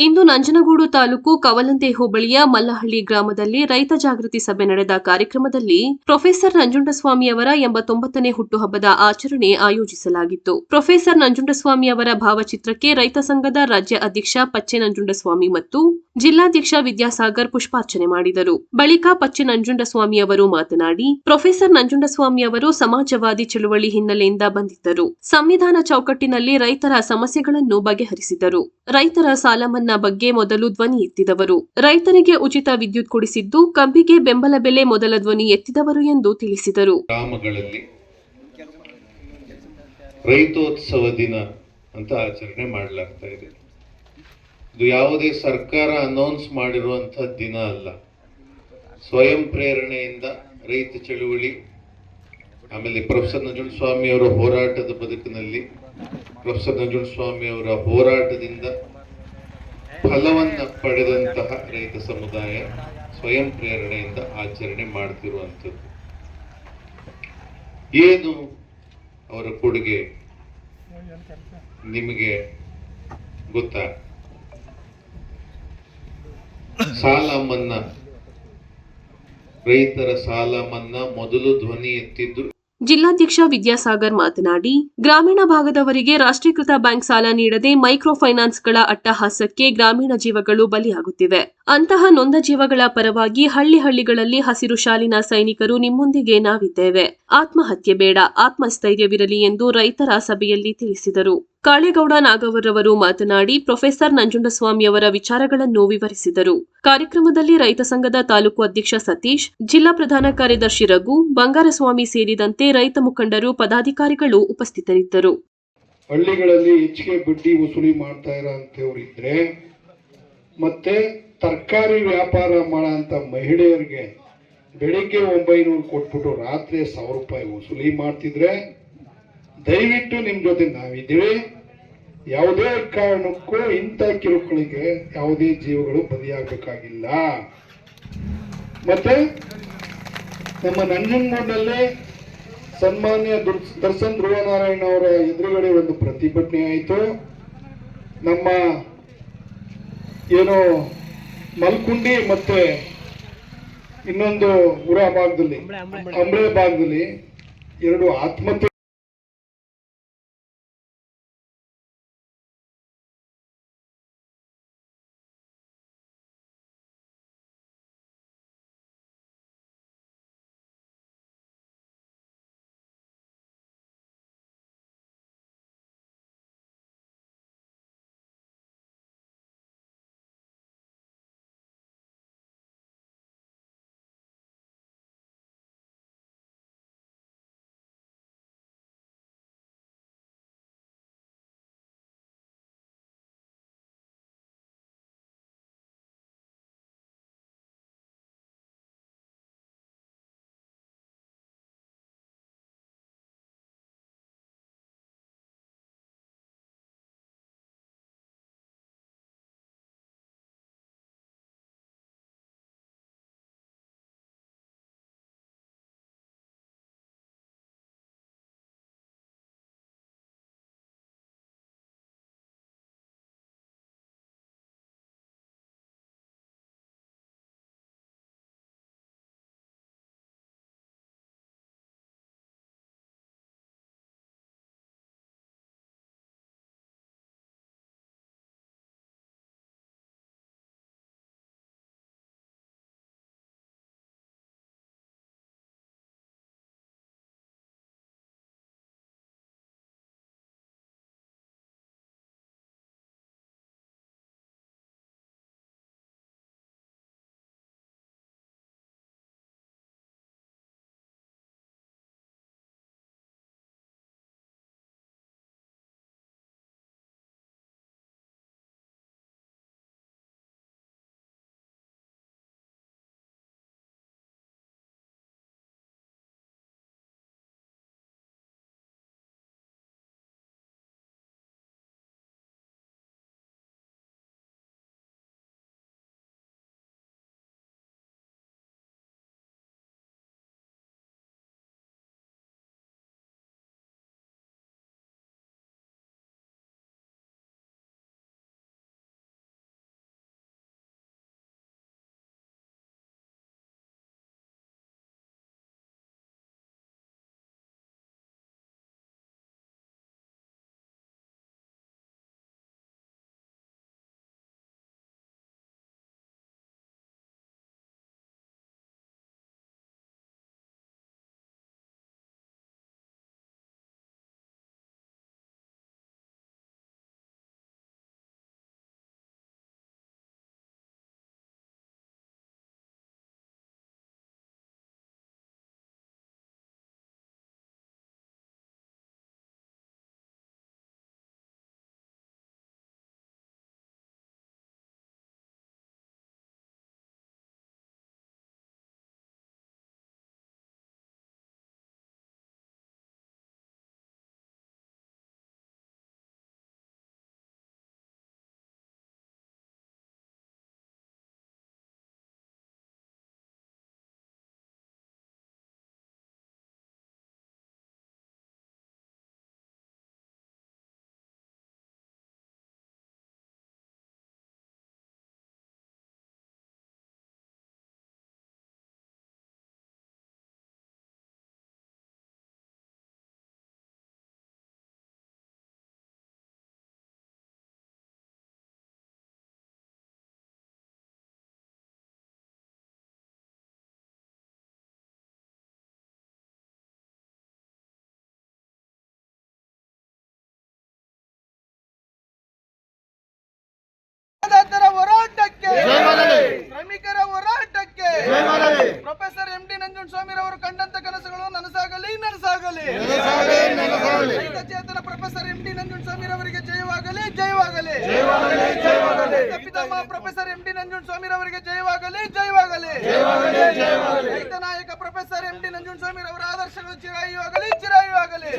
ಇಂದು ನಂಜನಗೂಡು ತಾಲೂಕು ಕವಲಂದೆ ಹೋಬಳಿಯ ಮಲ್ಲಹಳ್ಳಿ ಗ್ರಾಮದಲ್ಲಿ ರೈತ ಜಾಗೃತಿ ಸಭೆ ನಡೆದ ಕಾರ್ಯಕ್ರಮದಲ್ಲಿ ಪ್ರೊಫೆಸರ್ ನಂಜುಂಡಸ್ವಾಮಿ ಅವರ 89ನೇ ಹುಟ್ಟುಹಬ್ಬದ ಆಚರಣೆ ಆಯೋಜಿಸಲಾಗಿತ್ತು. ಪ್ರೊಫೆಸರ್ ನಂಜುಂಡಸ್ವಾಮಿ ಅವರ ಭಾವಚಿತ್ರಕ್ಕೆ ರೈತ ಸಂಘದ ರಾಜ್ಯ ಅಧ್ಯಕ್ಷ ಪಚ್ಚೆ ನಂಜುಂಡಸ್ವಾಮಿ ಮತ್ತು ಜಿಲ್ಲಾಧ್ಯಕ್ಷ ವಿದ್ಯಾಸಾಗರ್ ಪುಷ್ಪಾರ್ಚನೆ ಮಾಡಿದರು. ಬಳಿಕ ಪಚ್ಚೆ ನಂಜುಂಡಸ್ವಾಮಿ ಅವರು ಮಾತನಾಡಿ, ಪ್ರೊಫೆಸರ್ ನಂಜುಂಡಸ್ವಾಮಿ ಅವರು ಸಮಾಜವಾದಿ ಚಳುವಳಿ ಹಿನ್ನೆಲೆಯಿಂದ ಬಂದಿದ್ದರು. ಸಂವಿಧಾನ ಚೌಕಟ್ಟಿನಲ್ಲಿ ರೈತರ ಸಮಸ್ಯೆಗಳನ್ನು ಬಗೆಹರಿಸಿದರು. ರೈತರ ಸಾಲ ಮನ್ನಾ ಬಗ್ಗೆ ಮೊದಲು ಧ್ವನಿ ಎತ್ತಿದವರು. ರೈತರಿಗೆ ಉಚಿತ ವಿದ್ಯುತ್ ಕೊಡಿಸಿದ್ದು, ಕಬ್ಬಿಗೆ ಬೆಂಬಲ ಬೆಲೆ ಮೊದಲ ಧ್ವನಿ ಎತ್ತಿದವರು ಎಂದು ತಿಳಿಸಿದರು. ಗ್ರಾಮಗಳಲ್ಲಿ ರೈತೋತ್ಸವ ದಿನ ಅಂತ ಆಚರಣೆ ಮಾಡಲಾಗ್ತಾ ಇದೆ. ಇದು ಯಾವುದೇ ಸರ್ಕಾರ ಅನೌನ್ಸ್ ಮಾಡಿರುವಂತಹ ದಿನ ಅಲ್ಲ. ಸ್ವಯಂ ಪ್ರೇರಣೆಯಿಂದ ರೈತ ಚಳುವಳಿ, ಆಮೇಲೆ ಪ್ರೊಫೆಸರ್ ನಂಜುಂಡಸ್ವಾಮಿ ಅವರ ಹೋರಾಟದ ಬದುಕಿನಲ್ಲಿ ಪ್ರೊಫೆಸರ್ ನಂಜುಂಡಸ್ವಾಮಿ ಅವರ ಹೋರಾಟದಿಂದ ಫಲವನ್ನ ಪಡೆದಂತಹ ರೈತ ಸಮುದಾಯ ಸ್ವಯಂ ಪ್ರೇರಣೆಯಿಂದ ಆಚರಣೆ ಮಾಡ್ತಿರುವಂಥದ್ದು. ಏನು ಅವರ ಕೊಡುಗೆ ನಿಮಗೆ ಗೊತ್ತಾ? ಸಾಲ ಮನ್ನಾ, ರೈತರ ಸಾಲ ಮನ್ನಾ ಮೊದಲು ಧ್ವನಿ ಎತ್ತಿದ್ದು ಜಿಲ್ಲಾಧ್ಯಕ್ಷ ವಿದ್ಯಾಸಾಗರ್ ಮಾತನಾಡಿ, ಗ್ರಾಮೀಣ ಭಾಗದವರಿಗೆ ರಾಷ್ಟ್ರೀಕೃತ ಬ್ಯಾಂಕ್ ಸಾಲ ನೀಡದೆ ಮೈಕ್ರೋ ಫೈನಾನ್ಸ್ಗಳ ಅಟ್ಟಹಾಸಕ್ಕೆ ಗ್ರಾಮೀಣ ಜೀವಗಳು ಬಲಿಯಾಗುತ್ತಿವೆ. ಅಂತಹ ನೊಂದ ಜೀವಗಳ ಪರವಾಗಿ ಹಳ್ಳಿಗಳಲ್ಲಿ ಹಸಿರು ಶಾಲಿನ ಸೈನಿಕರು ನಿಮ್ಮೊಂದಿಗೆ ನಾವಿದ್ದೇವೆ. ಆತ್ಮಹತ್ಯೆ ಬೇಡ, ಆತ್ಮಸ್ಥೈರ್ಯವಿರಲಿ ಎಂದು ರೈತರ ಸಭೆಯಲ್ಲಿ ತಿಳಿಸಿದರು. ಕಾಳೇಗೌಡ ನಾಗವರ್ರವರು ಮಾತನಾಡಿ, ಪ್ರೊಫೆಸರ್ ನಂಜುಂಡಸ್ವಾಮಿ ಅವರ ವಿಚಾರಗಳನ್ನು ವಿವರಿಸಿದರು. ಕಾರ್ಯಕ್ರಮದಲ್ಲಿ ರೈತ ಸಂಘದ ತಾಲೂಕು ಅಧ್ಯಕ್ಷ ಸತೀಶ್, ಜಿಲ್ಲಾ ಪ್ರಧಾನ ಕಾರ್ಯದರ್ಶಿ ರಘು, ಬಂಗಾರಸ್ವಾಮಿ ಸೇರಿದಂತೆ ರೈತ ಮುಖಂಡರು, ಪದಾಧಿಕಾರಿಗಳು ಉಪಸ್ಥಿತರಿದ್ದರು. ಹಳ್ಳಿಗಳಲ್ಲಿ ಹೆಚ್ಚಿಗೆ ಬಡ್ಡಿ ವಸೂಲಿ ಮಾಡ್ತಾ ಇರೋಂಥವ್ರು ಇದ್ರೆ, ಮತ್ತೆ ತರಕಾರಿ ವ್ಯಾಪಾರ ಮಾಡೋಂಥ ಮಹಿಳೆಯರಿಗೆ ಬೆಳಿಗ್ಗೆ 900 ಕೊಟ್ಬಿಟ್ಟು ರಾತ್ರಿ 1000 ರೂಪಾಯಿ ವಸೂಲಿ ಮಾಡ್ತಿದ್ರೆ, ದಯವಿಟ್ಟು ನಿಮ್ಮ ಜೊತೆ ನಾವಿದ್ದೀವಿ. ಯಾವುದೇ ಕಾರಣಕ್ಕೂ ಇಂಥ ಕಿರುಕುಳಿಗೆ ಯಾವುದೇ ಜೀವಗಳು ಬಲಿಯಾಗಬೇಕಾಗಿಲ್ಲ. ಮತ್ತೆ ನಮ್ಮ ನಂಜನಗೂಡಿನಲ್ಲಿ ಸನ್ಮಾನ್ಯ ದರ್ಶನ್ ಧ್ರುವನಾರಾಯಣ ಅವರ ಎದುರುಗಡೆ ಒಂದು ಪ್ರತಿಭಟನೆ ಆಯಿತು. ನಮ್ಮ ಏನು ಮಲ್ಕುಂಡಿ ಮತ್ತೆ ಇನ್ನೊಂದು ಊರ ಭಾಗದಲ್ಲಿ, ಅಂಬ್ಳೆ ಭಾಗದಲ್ಲಿ 2 ಆತ್ಮಹತ್ಯೆ ಎಂ.ಡಿ. ನಂಜುಂಡಸ್ವಾಮಿರವರು ಕಂಡಂತ ಕನಸುಗಳು ನನಸಾಗಲಿ ನನಸಾಗಲಿ. ರೈತ ಚೇತನ ಪ್ರೊಫೆಸರ್ ಎಂ.ಡಿ. ನಂಜುಂಡಸ್ವಾಮಿರವರಿಗೆ ಜಯವಾಗಲಿ ಜಯವಾಗಲಿ. ರೈತ ಪಿತಾಮಹ ಪ್ರೊಫೆಸರ್ ಎಂ.ಡಿ. ನಂಜುಂಡಸ್ವಾಮಿರವರಿಗೆ ಜಯವಾಗಲಿ ಜಯವಾಗಲಿ. ರೈತ ನಾಯಕ ಪ್ರೊಫೆಸರ್ ಎಂ.ಡಿ. ನಂಜುಂಡಸ್ವಾಮಿರವರ ಆದರ್ಶಗಳು ಚಿರಾಯುವಾಗಲಿ ಚಿರಾಯುವಾಗಲಿ.